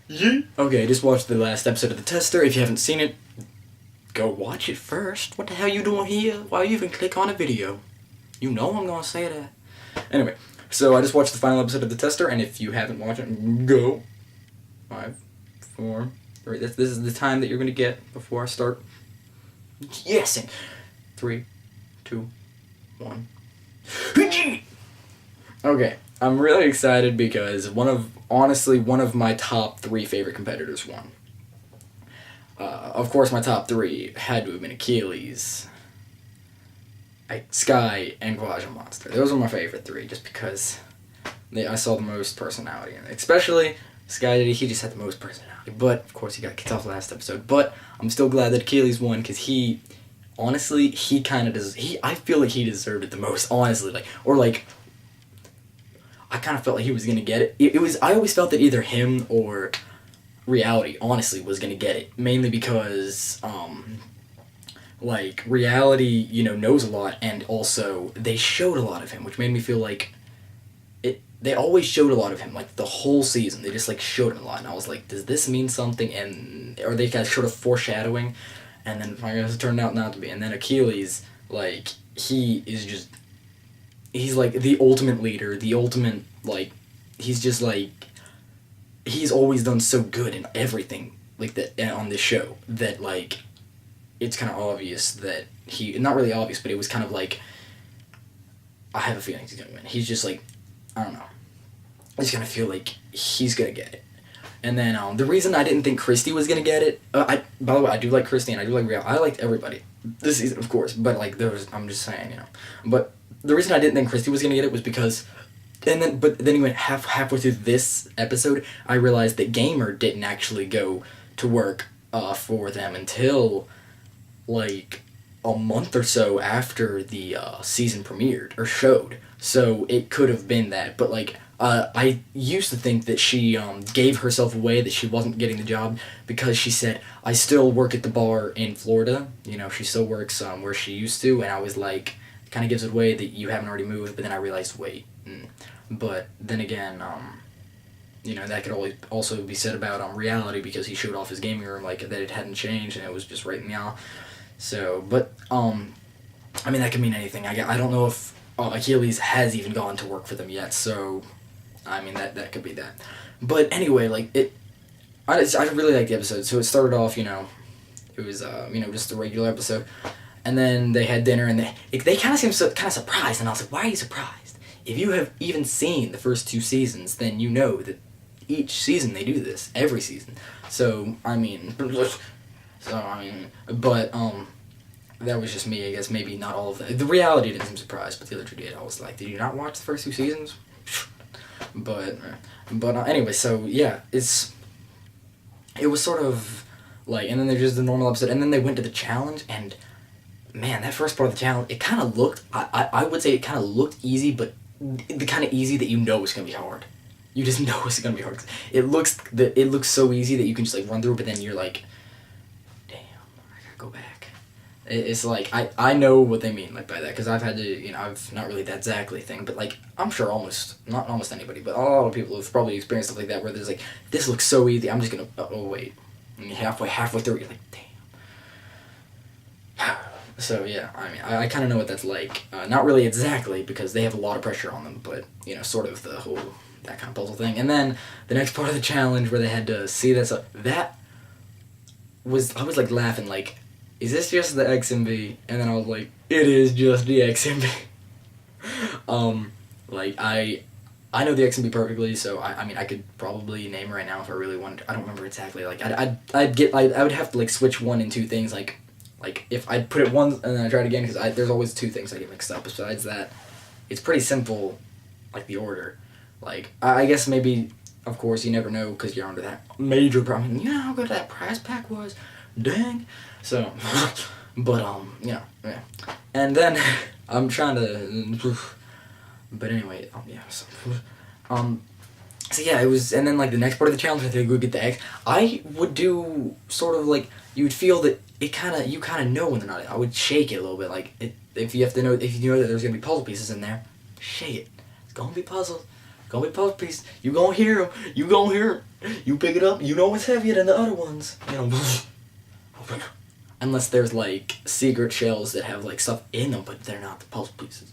Yeee. Okay, I just watched the last episode of The Tester. If you haven't seen it, go watch it first. What the hell you doing here? Why you even click on a video? You know I'm gonna say that. Anyway, so I just watched the final episode of The Tester, and if you haven't watched it, go. 5, 4, 3. This is the time that you're gonna get before I start. Yes! 3, 2, 1. Okay, I'm really excited because one of my top 3 favorite competitors won. Of course, my top 3 had to have been Achilles, Sky, and Guaja Monster. Those were my favorite 3, just because I saw the most personality in it. Especially Sky, he just had the most personality. But, of course, he got kicked off last episode. But I'm still glad that Achilles won, because he kind of does. I feel like he deserved it the most, honestly. I kind of felt like he was gonna get it. I always felt that either him or Reality, honestly, was gonna get it. Mainly because, Reality, knows a lot, and also they showed a lot of him, which made me feel like they always showed a lot of him, like, the whole season. They just, showed him a lot, and I was like, does this mean something? And are they kind of sort of foreshadowing? And then I guess it turned out not to be. And then Achilles, he is just... He's, the ultimate leader, the ultimate, he's just, he's always done so good in everything, that, on this show, that, it's kind of obvious that not really obvious, but it was kind of I have a feeling he's gonna win. He's just, I don't know. I just kind of feel like he's gonna get it. And then, the reason I didn't think Christy was gonna get it, by the way, I do like Christy, and I do like Real. I liked everybody this season, of course, but, I'm just saying, But the reason I didn't think Christy was gonna get it was because, but then he went halfway through this episode, I realized that Gamer didn't actually go to work, for them until, a month or so after the, season premiered, or showed. So it could have been that, but, I used to think that she gave herself away, that she wasn't getting the job, because she said, I still work at the bar in Florida. She still works where she used to, and I was like, it kind of gives it away that you haven't already moved, but then I realized, wait. But then again, that could always also be said about Reality, because he showed off his gaming room, that it hadn't changed, and it was just right now. So, but, that could mean anything. I don't know if Achilles has even gone to work for them yet, so... that could be that. But anyway, I really liked the episode. So it started off, it was, just a regular episode. And then they had dinner, and they kind of seemed kind of surprised. And I was like, why are you surprised? If you have even seen the first 2 seasons, then you know that each season they do this. Every season. So, but, that was just me, I guess. Maybe not all of them. The Reality didn't seem surprised, but the other 2 did. I was like, did you not watch the first 2 seasons? But anyway, so yeah, it was sort of and then there's just the normal episode, and then they went to the challenge, and man, that first part of the challenge, it kind of looked, I would say it kind of looked easy, but the kind of easy that it's gonna be hard. You just know it's gonna be hard. It looks so easy that you can just run through, but then you're like, damn, I gotta go back. It's I know what they mean by that, because I've had to, I've not really that exactly thing, but I'm sure not almost anybody, but a lot of people have probably experienced stuff like that, where there's this looks so easy, I'm just gonna, oh wait, and halfway through, you're like, damn. So yeah, I kind of know what that's like. Not really exactly, because they have a lot of pressure on them, but sort of the whole, that kind of puzzle thing. And then the next part of the challenge, where they had to see that stuff, I was laughing, is this just the XMB? And then I was like, it is just the XMB. I know the XMB perfectly, so I could probably name it right now if I really wanted. I don't remember exactly. I would have to switch 1 and 2 things. If I put it once and then I try it again, because there's always 2 things I get mixed up. Besides that, it's pretty simple, the order. I guess maybe, of course, you never know, because you're under that major problem. You know how good that prize pack was? Dang. So, but, yeah. And then, I'm trying to, but anyway, yeah, so yeah, it was, and then, the next part of the challenge, I think we would get the egg. I would do, sort of, you would feel that you kind of know when they're not, I would shake it a little bit, if you know that there's gonna be puzzle pieces in there, shake it. It's gonna be puzzles. Gonna be puff piece. You gonna hear him. You gonna hear him. You pick it up. You know it's heavier than the other ones. You know. Unless there's like secret shells that have like stuff in them, but they're not the puzzle pieces.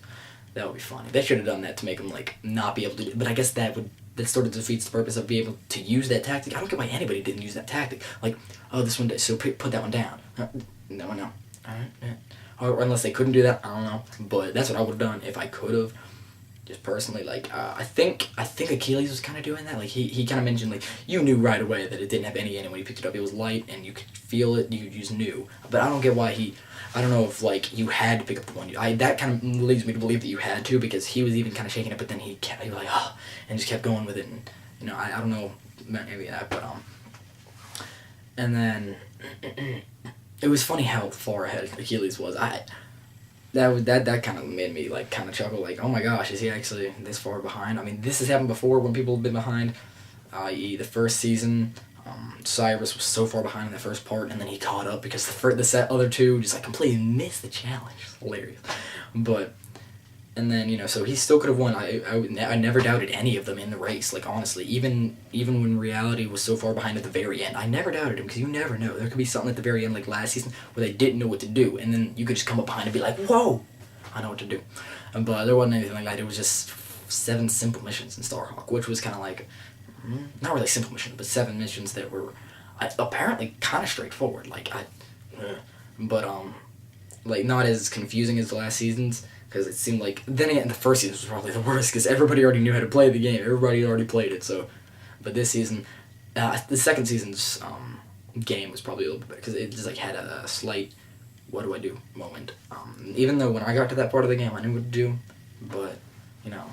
That would be funny. They should have done that to make them like not be able to do it. But I guess that sort of defeats the purpose of being able to use that tactic. I don't get why anybody didn't use that tactic. Like, oh, this one, so put that one down. No. Alright, yeah. Or unless they couldn't do that, I don't know. But that's what I would have done if I could have. Just personally, like, I think Achilles was kind of doing that. Like, he kind of mentioned, like, you knew right away that it didn't have any in it when you picked it up. It was light, and you could feel it, you just knew. But I don't get why I don't know if, like, you had to pick up the one. That kind of leads me to believe that you had to, because he was even kind of shaking it, but then he was like, oh, and just kept going with it, and, you know, I don't know, maybe that, but, and then, it was funny how far ahead Achilles was. That kind of made me, like, kind of chuckle, like, oh my gosh, is he actually this far behind? I mean, this has happened before when people have been behind, i.e. the first season, Cyrus was so far behind in the first part, and then he caught up because the other two just, like, completely missed the challenge. It's hilarious. But, and then, you know, so he still could have won. I never doubted any of them in the race, like, honestly. Even when reality was so far behind at the very end, I never doubted him, because you never know. There could be something at the very end, like last season, where they didn't know what to do, and then you could just come up behind and be like, whoa, I know what to do. But there wasn't anything like that. It was just 7 simple missions in Starhawk, which was kind of like, not really simple missions, but 7 missions that were apparently kind of straightforward. Like, but like, not as confusing as the last seasons, because it seemed like, then again, the first season was probably the worst, because everybody already knew how to play the game. Everybody already played it, so, but this season, the second season's game was probably a little bit better, because it just, like, had a slight, what do I do moment. Even though when I got to that part of the game, I knew what to do, but, you know,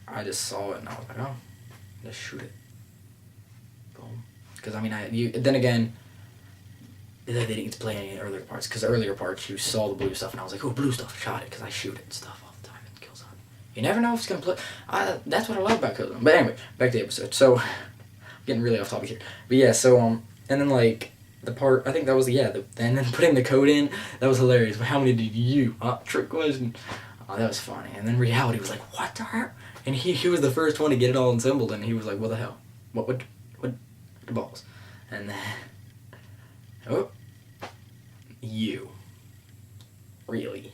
I just saw it, and I was like, oh, just shoot it. Boom. Because, I mean, then again, they didn't get to play any earlier parts, because the earlier parts, you saw the blue stuff, and I was like, oh, blue stuff, shot it, because I shoot it and stuff all the time, and kills on. You never know if it's going to play. That's what I love about Killzone. But anyway, back to the episode. So, I'm getting really off topic here. But yeah, so, and then, like, the part, I think that was, and then putting the code in, that was hilarious. But how many did you? Trick question. Oh, that was funny. And then reality was like, what the heck? And he was the first one to get it all assembled, and he was like, what the hell? What the balls? And then, oh, you. Really?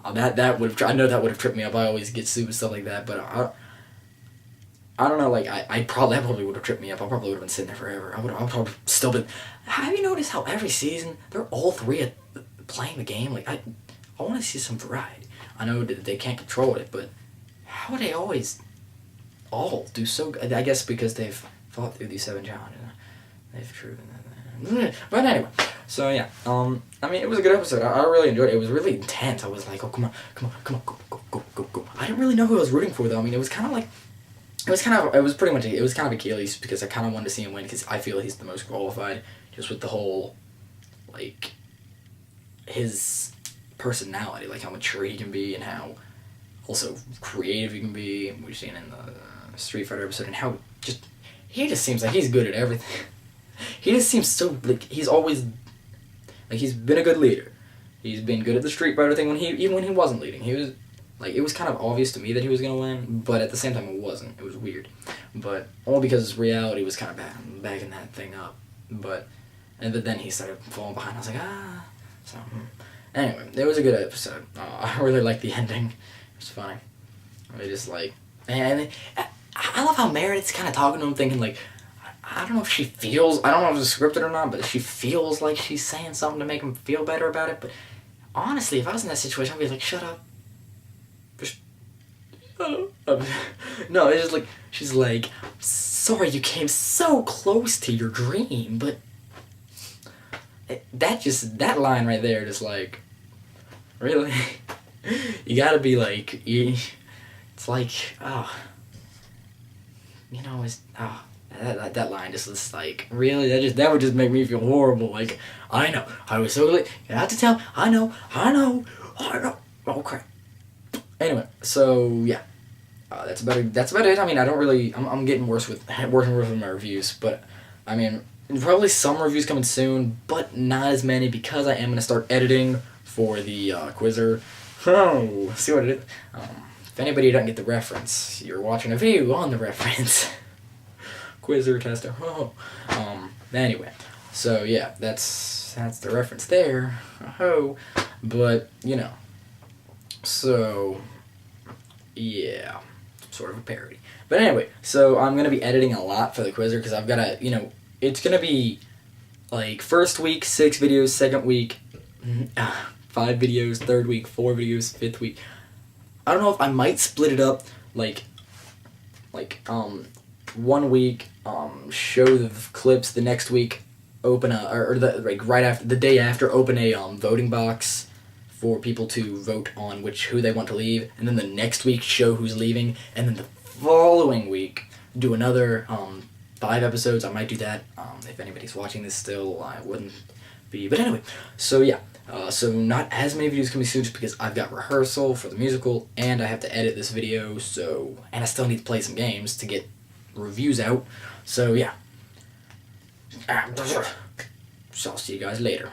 That would have, I know that would have tripped me up. I always get stupid stuff like that, but I don't know, like, that probably would have tripped me up. I probably would have been sitting there forever. I would have probably still been. Have you noticed how every season, they're all 3 playing the game? Like, I want to see some variety. I know that they can't control it, but how do they always all do so good? I guess because they've fought through these 7 challenges. They've proven that. But anyway, so yeah, I mean, it was a good episode. I really enjoyed it. It was really intense. I was like, oh, come on, go. I didn't really know who I was rooting for, though. I mean, it was kind of Achilles, because I kind of wanted to see him win, because I feel he's the most qualified, just with the whole, like, his personality, like how mature he can be, and how also creative he can be. We've seen in the Street Fighter episode, and how he just seems like he's good at everything. He just seems so, like, he's always, like, he's been a good leader. He's been good at the Street Fighter thing even when he wasn't leading. He was, like, it was kind of obvious to me that he was going to win, but at the same time it wasn't. It was weird. But only because reality was kind of backing that thing up. But then he started falling behind. I was like, So, anyway, it was a good episode. I really liked the ending. It was funny. I just, like, and I love how Meredith's kind of talking to him, thinking, like, I don't know if she feels, I don't know if it's scripted or not, but she feels like she's saying something to make him feel better about it. But honestly, if I was in that situation, I'd be like, shut up. No, it's just like, she's like, sorry you came so close to your dream, but that line right there, just like, really? You gotta be like, it's like, that line just like, really? That would just make me feel horrible. Like, I know, I was so late. You have to tell, I know. Oh crap. Anyway, so yeah, that's about it. I mean, I don't really. I'm getting worse with my reviews, but I mean, probably some reviews coming soon, but not as many, because I am gonna start editing for the Quizzer. Oh, see what it is. If anybody doesn't get the reference, you're watching a video on the reference. Quizzer, tester, oh. Anyway, so yeah, that's the reference there. Oh, but you know, so yeah, sort of a parody. But anyway, so I'm gonna be editing a lot for the Quizzer because I've gotta, you know, it's gonna be like first week 6 videos, second week 5 videos, third week 4 videos, fifth week. I don't know if I might split it up like 1 week show the clips, the next week open right after the day after open a voting box for people to vote on who they want to leave, and then the next week show who's leaving, and then the following week do another 5 episodes. I might do that. If anybody's watching this still, I wouldn't be. But anyway, so yeah. So not as many videos can be soon just because I've got rehearsal for the musical and I have to edit this video, and I still need to play some games to get reviews out. So yeah. So I'll see you guys later.